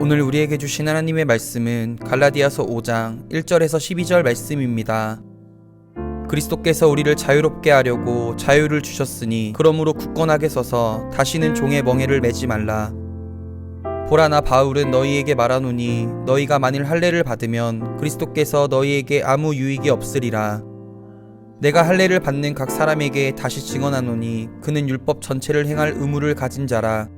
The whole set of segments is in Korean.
오늘 우리에게 주신 하나님의 말씀은 갈라디아서 5장 1절에서 12절 말씀입니다. 그리스도께서 우리를 자유롭게 하려고 자유를 주셨으니 그러므로 굳건하게 서서 다시는 종의 멍에를 매지 말라. 보라, 나 바울은 너희에게 말하노니 너희가 만일 할례를 받으면 그리스도께서 너희에게 아무 유익이 없으리라. 내가 할례를 받는 각 사람에게 다시 증언하노니 그는 율법 전체를 행할 의무를 가진 자라.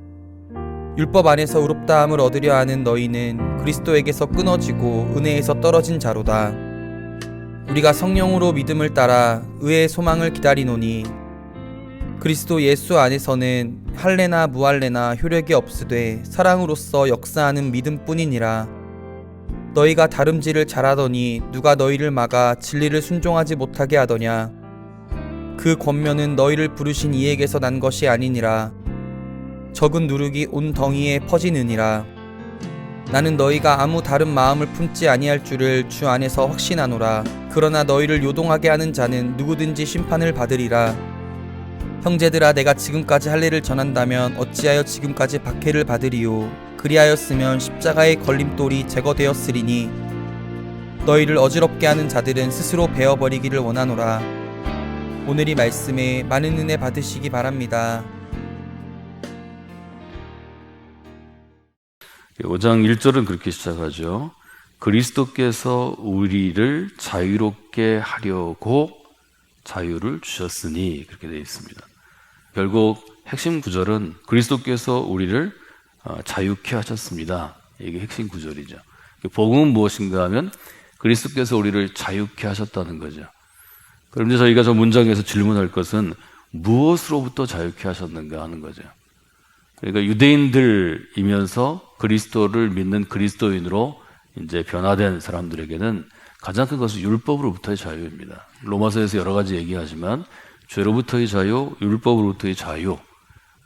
율법 안에서 의롭다함을 얻으려 하는 너희는 그리스도에게서 끊어지고 은혜에서 떨어진 자로다. 우리가 성령으로 믿음을 따라 의의 소망을 기다리노니 그리스도 예수 안에서는 할례나 무할례나 효력이 없으되 사랑으로서 역사하는 믿음뿐이니라. 너희가 다름질을 잘하더니 누가 너희를 막아 진리를 순종하지 못하게 하더냐. 그 권면은 너희를 부르신 이에게서 난 것이 아니니라. 적은 누룩이 온 덩이에 퍼지느니라. 나는 너희가 아무 다른 마음을 품지 아니할 줄을 주 안에서 확신하노라. 그러나 너희를 요동하게 하는 자는 누구든지 심판을 받으리라. 형제들아, 내가 지금까지 할례를 전한다면 어찌하여 지금까지 박해를 받으리요. 그리하였으면 십자가의 걸림돌이 제거되었으리니 너희를 어지럽게 하는 자들은 스스로 베어버리기를 원하노라. 오늘 이 말씀에 많은 은혜 받으시기 바랍니다. 5장 1절은 그렇게 시작하죠. 그리스도께서 우리를 자유롭게 하려고 자유를 주셨으니, 그렇게 되어 있습니다. 결국 핵심 구절은 그리스도께서 우리를 자유케 하셨습니다. 이게 핵심 구절이죠. 복음은 무엇인가 하면 그리스도께서 우리를 자유케 하셨다는 거죠. 그런데 저희가 저 문장에서 질문할 것은 무엇으로부터 자유케 하셨는가 하는 거죠. 그러니까 유대인들이면서 그리스도를 믿는 그리스도인으로 이제 변화된 사람들에게는 가장 큰 것은 율법으로부터의 자유입니다. 로마서에서 여러 가지 얘기하지만 죄로부터의 자유, 율법으로부터의 자유,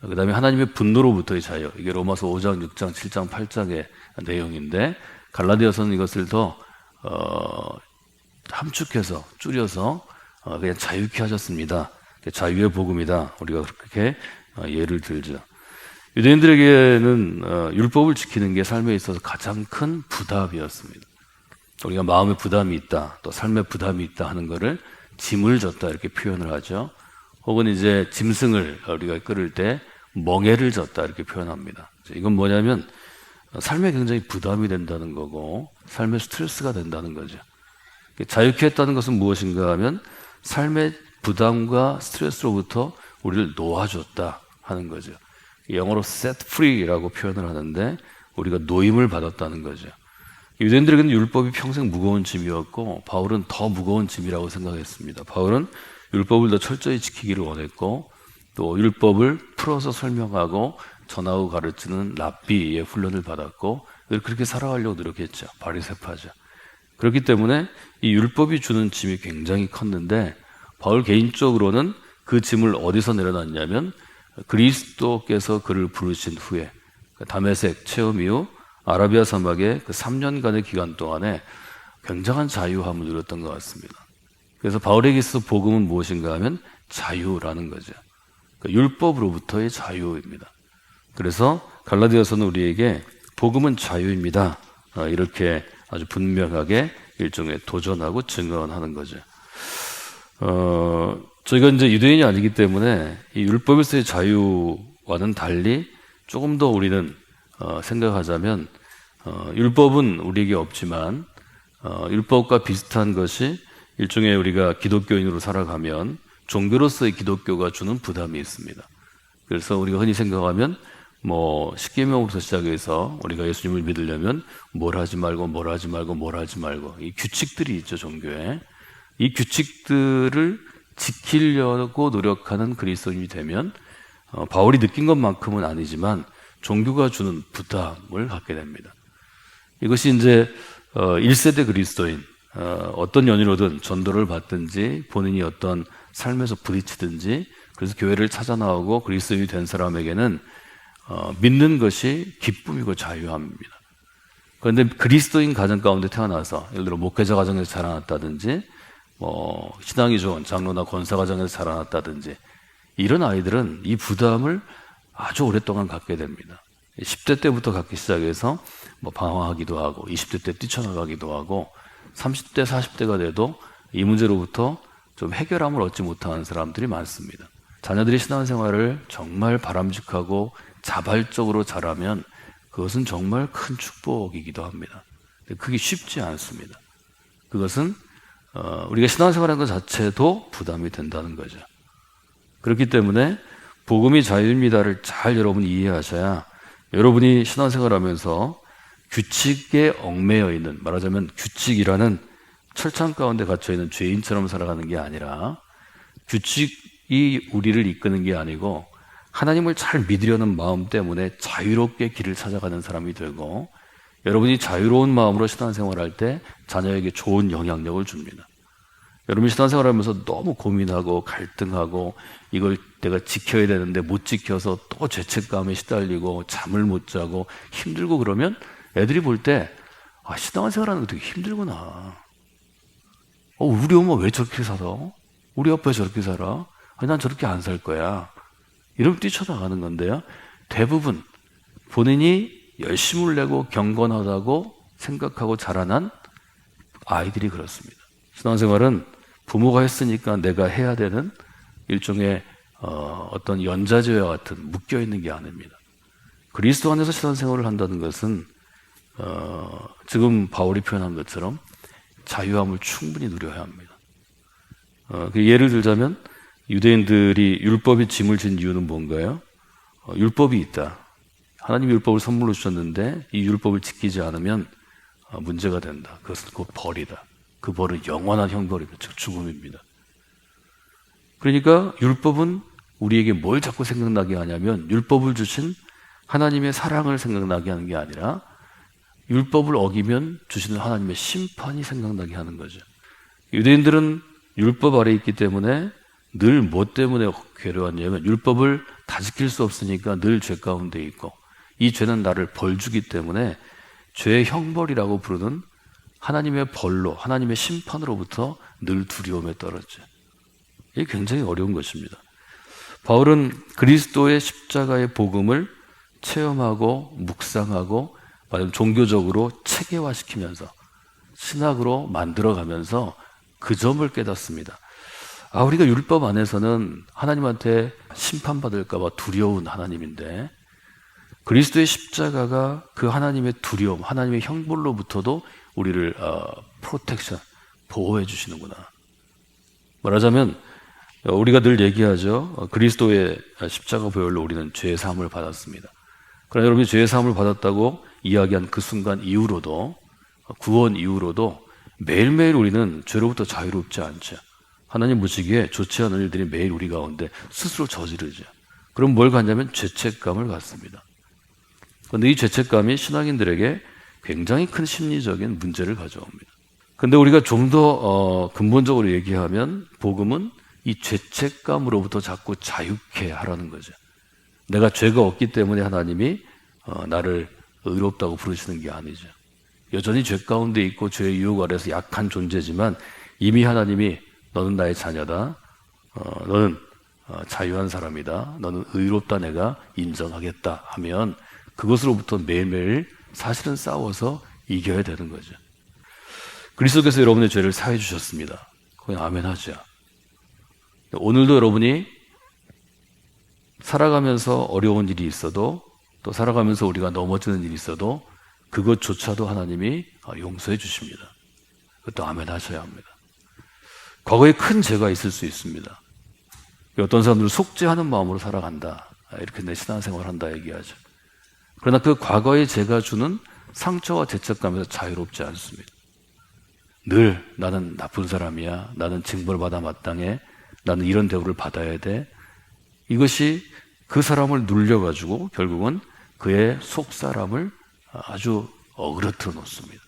그 다음에 하나님의 분노로부터의 자유, 이게 로마서 5장, 6장, 7장, 8장의 내용인데 갈라디아서는 이것을 더 함축해서 줄여서 그냥 자유케 하셨습니다. 자유의 복음이다. 우리가 그렇게 예를 들죠. 유대인들에게는 율법을 지키는 게 삶에 있어서 가장 큰 부담이었습니다. 우리가 마음의 부담이 있다, 또 삶의 부담이 있다 하는 것을 짐을 졌다 이렇게 표현을 하죠. 혹은 이제 짐승을 우리가 끌을 때 멍에를 졌다 이렇게 표현합니다. 이건 뭐냐면 삶에 굉장히 부담이 된다는 거고 삶의 스트레스가 된다는 거죠. 자유케 했다는 것은 무엇인가 하면 삶의 부담과 스트레스로부터 우리를 놓아줬다 하는 거죠. 영어로 set free라고 표현을 하는데 우리가 노임을 받았다는 거죠. 유대인들에게는 율법이 평생 무거운 짐이었고 바울은 더 무거운 짐이라고 생각했습니다. 바울은 율법을 더 철저히 지키기를 원했고 또 율법을 풀어서 설명하고 전하고 가르치는 랍비의 훈련을 받았고 그렇게 살아가려고 노력했죠. 바리새파죠. 그렇기 때문에 이 율법이 주는 짐이 굉장히 컸는데 바울 개인적으로는 그 짐을 어디서 내려놨냐면 그리스도께서 그를 부르신 후에 다메섹 체험 이후 아라비아 사막의 그 3년간의 기간 동안에 굉장한 자유함을 누렸던 것 같습니다. 그래서 바울에게 있어서 복음은 무엇인가 하면 자유라는 거죠. 그러니까 율법으로부터의 자유입니다. 그래서 갈라디아서는 우리에게 복음은 자유입니다. 이렇게 아주 분명하게 일종의 도전하고 증언하는 거죠. 저희가 이제 유대인이 아니기 때문에 이 율법에서의 자유와는 달리 조금 더 우리는 생각하자면 율법은 우리에게 없지만 율법과 비슷한 것이 일종의 우리가 기독교인으로 살아가면 종교로서의 기독교가 주는 부담이 있습니다. 그래서 우리가 흔히 생각하면 뭐 십계명부터 시작해서 우리가 예수님을 믿으려면 뭘 하지 말고 뭘 하지 말고 뭘 하지 말고 이 규칙들이 있죠. 종교에 이 규칙들을 지키려고 노력하는 그리스도인이 되면 바울이 느낀 것만큼은 아니지만 종교가 주는 부담을 갖게 됩니다. 이것이 이제 1세대 그리스도인 어떤 연유로든 전도를 받든지 본인이 어떤 삶에서 부딪히든지 그래서 교회를 찾아 나오고 그리스도인이 된 사람에게는 믿는 것이 기쁨이고 자유함입니다. 그런데 그리스도인 가정 가운데 태어나서 예를 들어 목회자 가정에서 자라났다든지 신앙이 좋은 장로나 권사 가정에서 자라났다든지 이런 아이들은 이 부담을 아주 오랫동안 갖게 됩니다. 10대 때부터 갖기 시작해서 뭐 방황하기도 하고 20대 때 뛰쳐나가기도 하고 30대, 40대가 돼도 이 문제로부터 좀 해결함을 얻지 못하는 사람들이 많습니다. 자녀들이 신앙생활을 정말 바람직하고 자발적으로 잘하면 그것은 정말 큰 축복이기도 합니다. 그게 쉽지 않습니다. 그것은 우리가 신앙생활하는 것 자체도 부담이 된다는 거죠. 그렇기 때문에 복음이 자유입니다를 잘 여러분이 이해하셔야 여러분이 신앙생활하면서 규칙에 얽매여 있는, 말하자면 규칙이라는 철창 가운데 갇혀있는 죄인처럼 살아가는 게 아니라 규칙이 우리를 이끄는 게 아니고 하나님을 잘 믿으려는 마음 때문에 자유롭게 길을 찾아가는 사람이 되고 여러분이 자유로운 마음으로 신앙생활할 때 자녀에게 좋은 영향력을 줍니다. 여러분이 신앙생활하면서 너무 고민하고 갈등하고 이걸 내가 지켜야 되는데 못 지켜서 또 죄책감에 시달리고 잠을 못 자고 힘들고 그러면 애들이 볼 때 신앙생활하는 거 되게 힘들구나. 우리 엄마 왜 저렇게 살아? 우리 아빠 왜 저렇게 살아? 난 저렇게 안 살 거야. 이러면 뛰쳐나가는 건데요. 대부분 본인이 열심을 내고 경건하다고 생각하고 자라난 아이들이 그렇습니다. 신앙생활은 부모가 했으니까 내가 해야 되는 일종의 어떤 연좌제와 같은 묶여있는 게 아닙니다. 그리스도 안에서 신앙생활을 한다는 것은 지금 바울이 표현한 것처럼 자유함을 충분히 누려야 합니다. 예를 들자면 유대인들이 율법이 짐을 진 이유는 뭔가요? 율법이 있다. 하나님이 율법을 선물로 주셨는데 이 율법을 지키지 않으면 문제가 된다. 그것은 곧 벌이다. 그 벌은 영원한 형벌입니다. 즉 죽음입니다. 그러니까 율법은 우리에게 뭘 자꾸 생각나게 하냐면 율법을 주신 하나님의 사랑을 생각나게 하는 게 아니라 율법을 어기면 주시는 하나님의 심판이 생각나게 하는 거죠. 유대인들은 율법 아래 있기 때문에 늘 뭐 때문에 괴로웠냐면 율법을 다 지킬 수 없으니까 늘 죄 가운데 있고 이 죄는 나를 벌 주기 때문에 죄의 형벌이라고 부르는 하나님의 벌로 하나님의 심판으로부터 늘 두려움에 떨었죠. 이게 굉장히 어려운 것입니다. 바울은 그리스도의 십자가의 복음을 체험하고 묵상하고 종교적으로 체계화시키면서 신학으로 만들어가면서 그 점을 깨닫습니다. 우리가 율법 안에서는 하나님한테 심판받을까 봐 두려운 하나님인데 그리스도의 십자가가 그 하나님의 두려움, 하나님의 형벌로부터도 우리를 프로텍션, 보호해 주시는구나. 말하자면 우리가 늘 얘기하죠. 그리스도의 십자가 보혈로 우리는 죄 사함을 받았습니다. 그러나 여러분이 죄 사함을 받았다고 이야기한 그 순간 이후로도 구원 이후로도 매일매일 우리는 죄로부터 자유롭지 않죠. 하나님 보시기에 좋지 않은 일들이 매일 우리 가운데 스스로 저지르죠. 그럼 뭘 갖냐면 죄책감을 갖습니다. 그런데 이 죄책감이 신앙인들에게 굉장히 큰 심리적인 문제를 가져옵니다. 그런데 우리가 좀 더 근본적으로 얘기하면 복음은 이 죄책감으로부터 자꾸 자유케 하라는 거죠. 내가 죄가 없기 때문에 하나님이 나를 의롭다고 부르시는 게 아니죠. 여전히 죄 가운데 있고 죄의 유혹 아래서 약한 존재지만 이미 하나님이 너는 나의 자녀다. 너는 자유한 사람이다. 너는 의롭다 내가 인정하겠다 하면 그것으로부터 매일매일 사실은 싸워서 이겨야 되는 거죠. 그리스도께서 여러분의 죄를 사해 주셨습니다. 그건 아멘 하죠. 오늘도 여러분이 살아가면서 어려운 일이 있어도 또 살아가면서 우리가 넘어지는 일이 있어도 그것조차도 하나님이 용서해 주십니다. 그것도 아멘 하셔야 합니다. 과거에 큰 죄가 있을 수 있습니다. 어떤 사람들은 속죄하는 마음으로 살아간다. 이렇게 내 신앙생활을 한다 얘기하죠. 그러나 그 과거의 죄가 주는 상처와 죄책감에서 자유롭지 않습니다. 늘 나는 나쁜 사람이야. 나는 징벌받아 마땅해. 나는 이런 대우를 받아야 돼. 이것이 그 사람을 눌려가지고 결국은 그의 속사람을 아주 어그러뜨려 놓습니다.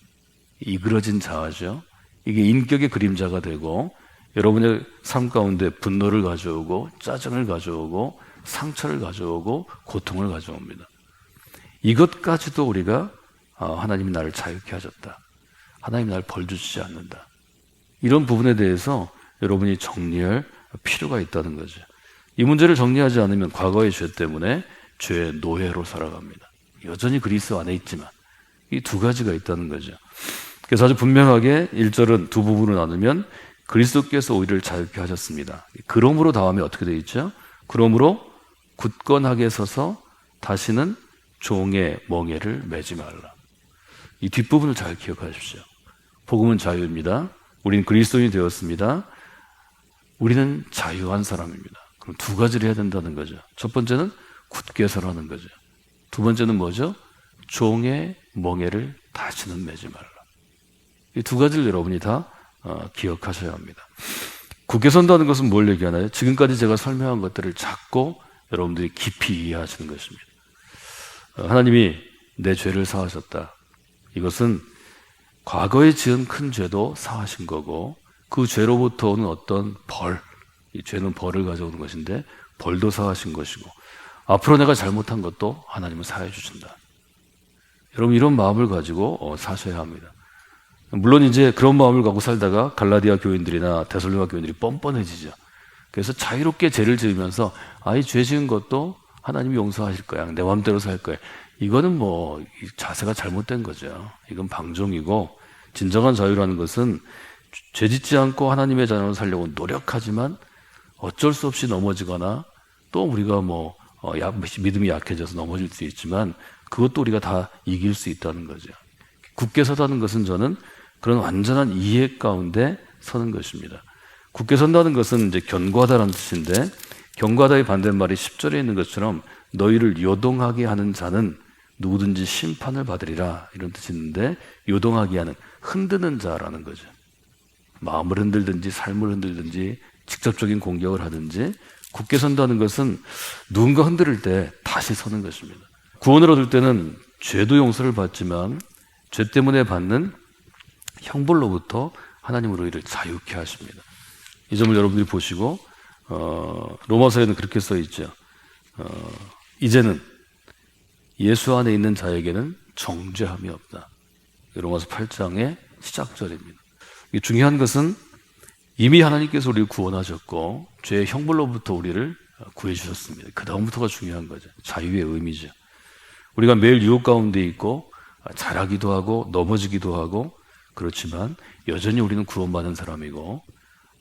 이그러진 자아죠. 이게 인격의 그림자가 되고 여러분의 삶 가운데 분노를 가져오고 짜증을 가져오고 상처를 가져오고 고통을 가져옵니다. 이것까지도 우리가 하나님이 나를 자유케 하셨다. 하나님이 나를 벌주시지 않는다. 이런 부분에 대해서 여러분이 정리할 필요가 있다는 거죠. 이 문제를 정리하지 않으면 과거의 죄 때문에 죄의 노예로 살아갑니다. 여전히 그리스도 안에 있지만 이 두 가지가 있다는 거죠. 그래서 아주 분명하게 1절은 두 부분으로 나누면 그리스도께서 우리를 자유케 하셨습니다. 그러므로 다음에 어떻게 되어 있죠? 그러므로 굳건하게 서서 다시는 종의 멍에를 매지 말라. 이 뒷부분을 잘 기억하십시오. 복음은 자유입니다. 우리는 그리스도인이 되었습니다. 우리는 자유한 사람입니다. 그럼 두 가지를 해야 된다는 거죠. 첫 번째는 굳게 서라는 거죠. 두 번째는 뭐죠? 종의 멍에를 다시는 매지 말라. 이 두 가지를 여러분이 다 기억하셔야 합니다. 굳게 선다는 것은 뭘 얘기하나요? 지금까지 제가 설명한 것들을 잡고 여러분들이 깊이 이해하시는 것입니다. 하나님이 내 죄를 사하셨다. 이것은 과거에 지은 큰 죄도 사하신 거고 그 죄로부터 오는 어떤 벌, 이 죄는 벌을 가져오는 것인데 벌도 사하신 것이고 앞으로 내가 잘못한 것도 하나님은 사해 주신다. 여러분 이런 마음을 가지고 사셔야 합니다. 물론 이제 그런 마음을 갖고 살다가 갈라디아 교인들이나 데살로니가 교인들이 뻔뻔해지죠. 그래서 자유롭게 죄를 지으면서 이 죄 지은 것도 하나님이 용서하실 거야. 내 마음대로 살 거야. 이거는 뭐 자세가 잘못된 거죠. 이건 방종이고 진정한 자유라는 것은 죄 짓지 않고 하나님의 자녀로 살려고 노력하지만 어쩔 수 없이 넘어지거나 또 우리가 믿음이 약해져서 넘어질 수 있지만 그것도 우리가 다 이길 수 있다는 거죠. 굳게 서다는 것은 저는 그런 완전한 이해 가운데 서는 것입니다. 굳게 선다는 것은 이제 견고하다는 뜻인데 견고하다의 반대말이 10절에 있는 것처럼 너희를 요동하게 하는 자는 누구든지 심판을 받으리라 이런 뜻이 있는데 요동하게 하는 흔드는 자라는 거죠. 마음을 흔들든지 삶을 흔들든지 직접적인 공격을 하든지 굳게 선다는 것은 누군가 흔들릴 때 다시 서는 것입니다. 구원을 얻을 때는 죄도 용서를 받지만 죄 때문에 받는 형벌로부터 하나님으로 이를 자유케 하십니다. 이 점을 여러분들이 보시고 로마서에는 그렇게 써 있죠. 이제는 예수 안에 있는 자에게는 정죄함이 없다. 로마서 8장의 시작절입니다. 중요한 것은 이미 하나님께서 우리를 구원하셨고 죄의 형벌로부터 우리를 구해주셨습니다. 그 다음부터가 중요한 거죠. 자유의 의미죠. 우리가 매일 유혹 가운데 있고 잘하기도 하고 넘어지기도 하고 그렇지만 여전히 우리는 구원받은 사람이고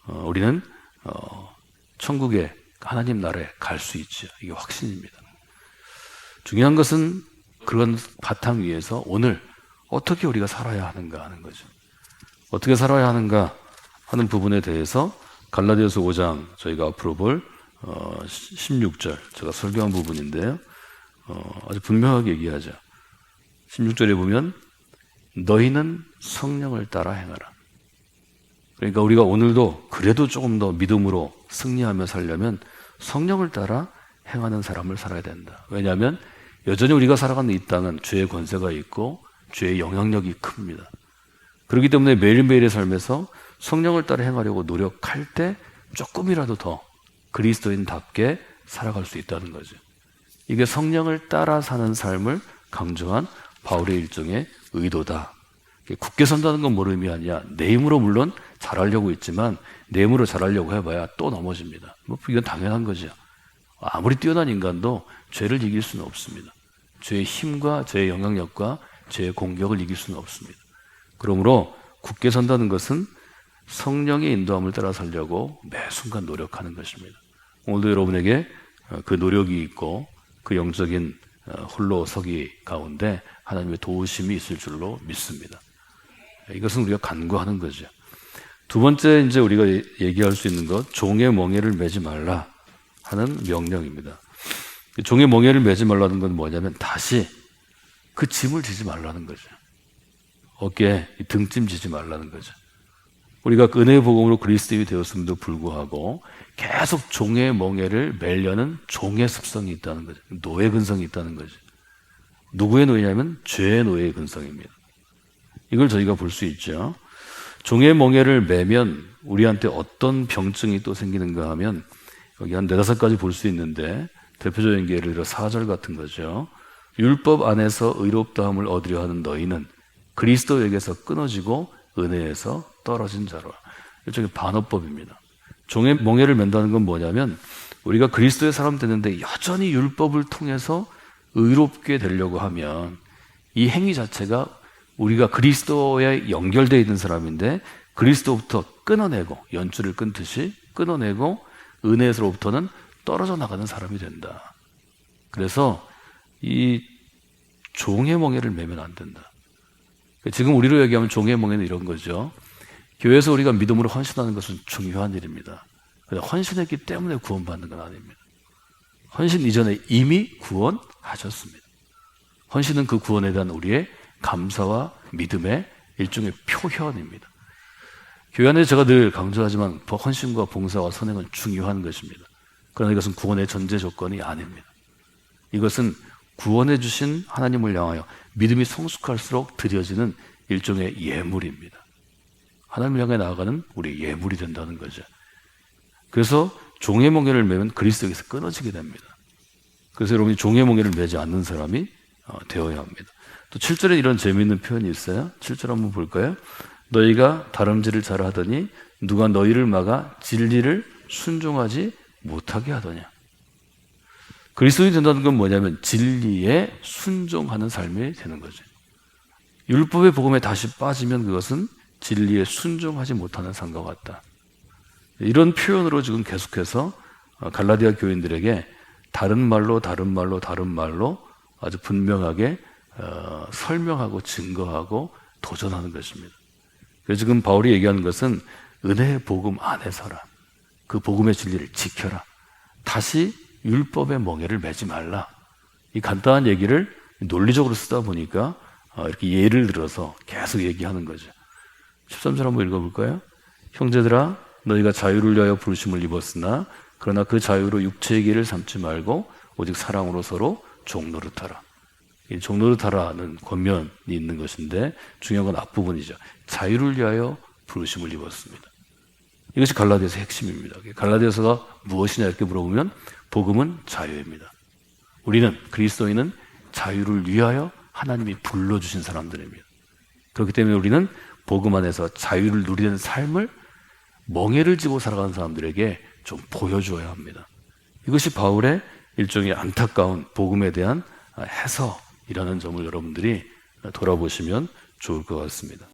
우리는 천국에 하나님 나라에 갈 수 있죠. 이게 확신입니다. 중요한 것은 그런 바탕 위에서 오늘 어떻게 우리가 살아야 하는가 하는 거죠. 어떻게 살아야 하는가 하는 부분에 대해서 갈라디아서 5장 저희가 앞으로 볼 16절 제가 설교한 부분인데요. 아주 분명하게 얘기하죠. 16절에 보면 너희는 성령을 따라 행하라. 그러니까 우리가 오늘도 그래도 조금 더 믿음으로 승리하며 살려면 성령을 따라 행하는 사람을 살아야 된다. 왜냐하면 여전히 우리가 살아가는 이 땅은 죄의 권세가 있고 죄의 영향력이 큽니다. 그렇기 때문에 매일매일의 삶에서 성령을 따라 행하려고 노력할 때 조금이라도 더 그리스도인답게 살아갈 수 있다는 거죠. 이게 성령을 따라 사는 삶을 강조한 바울의 일종의 의도다. 굳게 선다는 건 뭘 의미하냐? 내 힘으로 물론 잘하려고 있지만 내 힘으로 잘하려고 해봐야 또 넘어집니다. 이건 당연한 거죠. 아무리 뛰어난 인간도 죄를 이길 수는 없습니다. 죄의 힘과 죄의 영향력과 죄의 공격을 이길 수는 없습니다. 그러므로 굳게 선다는 것은 성령의 인도함을 따라 살려고 매 순간 노력하는 것입니다. 오늘도 여러분에게 그 노력이 있고 그 영적인 홀로 서기 가운데 하나님의 도우심이 있을 줄로 믿습니다. 이것은 우리가 간구하는 거죠. 두 번째 이제 우리가 얘기할 수 있는 것, 종의 멍에를 매지 말라 하는 명령입니다. 종의 멍에를 매지 말라는 건 뭐냐면 다시 그 짐을 지지 말라는 거죠. 어깨에 등짐 지지 말라는 거죠. 우리가 은혜의 복음으로 그리스도인이 되었음에도 불구하고 계속 종의 멍에를 매려는 종의 습성이 있다는 거죠. 노예 근성이 있다는 거죠. 누구의 노예냐면 죄의 노예의 근성입니다. 이걸 저희가 볼 수 있죠. 종의 멍에를 매면 우리한테 어떤 병증이 또 생기는가 하면 여기 한 4-5가지 볼 수 있는데 대표적인 게 예를 들어 4절 같은 거죠. 율법 안에서 의롭다함을 얻으려 하는 너희는 그리스도에게서 끊어지고 은혜에서 떨어진 자로. 일종의 반어법입니다. 종의 멍에를 맨다는 건 뭐냐면 우리가 그리스도의 사람 되는데 여전히 율법을 통해서 의롭게 되려고 하면 이 행위 자체가 우리가 그리스도에 연결되어 있는 사람인데 그리스도부터 끊어내고 연줄을 끊듯이 끊어내고 은혜에서로부터는 떨어져 나가는 사람이 된다. 그래서 이 종의 멍에를 매면 안 된다. 지금 우리로 얘기하면 종의 멍에는 이런 거죠. 교회에서 우리가 믿음으로 헌신하는 것은 중요한 일입니다. 그런데 헌신했기 때문에 구원받는 건 아닙니다. 헌신 이전에 이미 구원하셨습니다. 헌신은 그 구원에 대한 우리의 감사와 믿음의 일종의 표현입니다. 교회 안에서 제가 늘 강조하지만 헌신과 봉사와 선행은 중요한 것입니다. 그러나 이것은 구원의 전제 조건이 아닙니다. 이것은 구원해 주신 하나님을 향하여 믿음이 성숙할수록 드려지는 일종의 예물입니다. 하나님을 향해 나아가는 우리의 예물이 된다는 거죠. 그래서 종의 멍에를 매면 그리스도에게서 끊어지게 됩니다. 그래서 여러분이 종의 멍에를 매지 않는 사람이 되어야 합니다. 또 7절에 이런 재미있는 표현이 있어요. 7절 한번 볼까요? 너희가 다름질을 잘하더니 누가 너희를 막아 진리를 순종하지 못하게 하더냐. 그리스도인이 된다는 건 뭐냐면 진리에 순종하는 삶이 되는 거죠. 율법의 복음에 다시 빠지면 그것은 진리에 순종하지 못하는 삶과 같다. 이런 표현으로 지금 계속해서 갈라디아 교인들에게 다른 말로 아주 분명하게 설명하고 증거하고 도전하는 것입니다. 그래서 지금 바울이 얘기하는 것은 은혜의 복음 안에 서라. 그 복음의 진리를 지켜라. 다시 율법의 멍에를 매지 말라. 이 간단한 얘기를 논리적으로 쓰다 보니까 이렇게 예를 들어서 계속 얘기하는 거죠. 13절 한번 읽어볼까요? 형제들아 너희가 자유를 위하여 부르심을 입었으나 그러나 그 자유로 육체의 길을 삼지 말고 오직 사랑으로 서로 종노릇하라. 이 종노릇하라는 권면이 있는 것인데 중요한 건 앞부분이죠. 자유를 위하여 부르심을 입었습니다. 이것이 갈라디아서의 핵심입니다. 갈라디아서가 무엇이냐 이렇게 물어보면 복음은 자유입니다. 우리는 그리스도인은 자유를 위하여 하나님이 불러주신 사람들입니다. 그렇기 때문에 우리는 복음 안에서 자유를 누리는 삶을 멍에를 지고 살아가는 사람들에게 좀 보여줘야 합니다. 이것이 바울의 일종의 안타까운 복음에 대한 해석이라는 점을 여러분들이 돌아보시면 좋을 것 같습니다.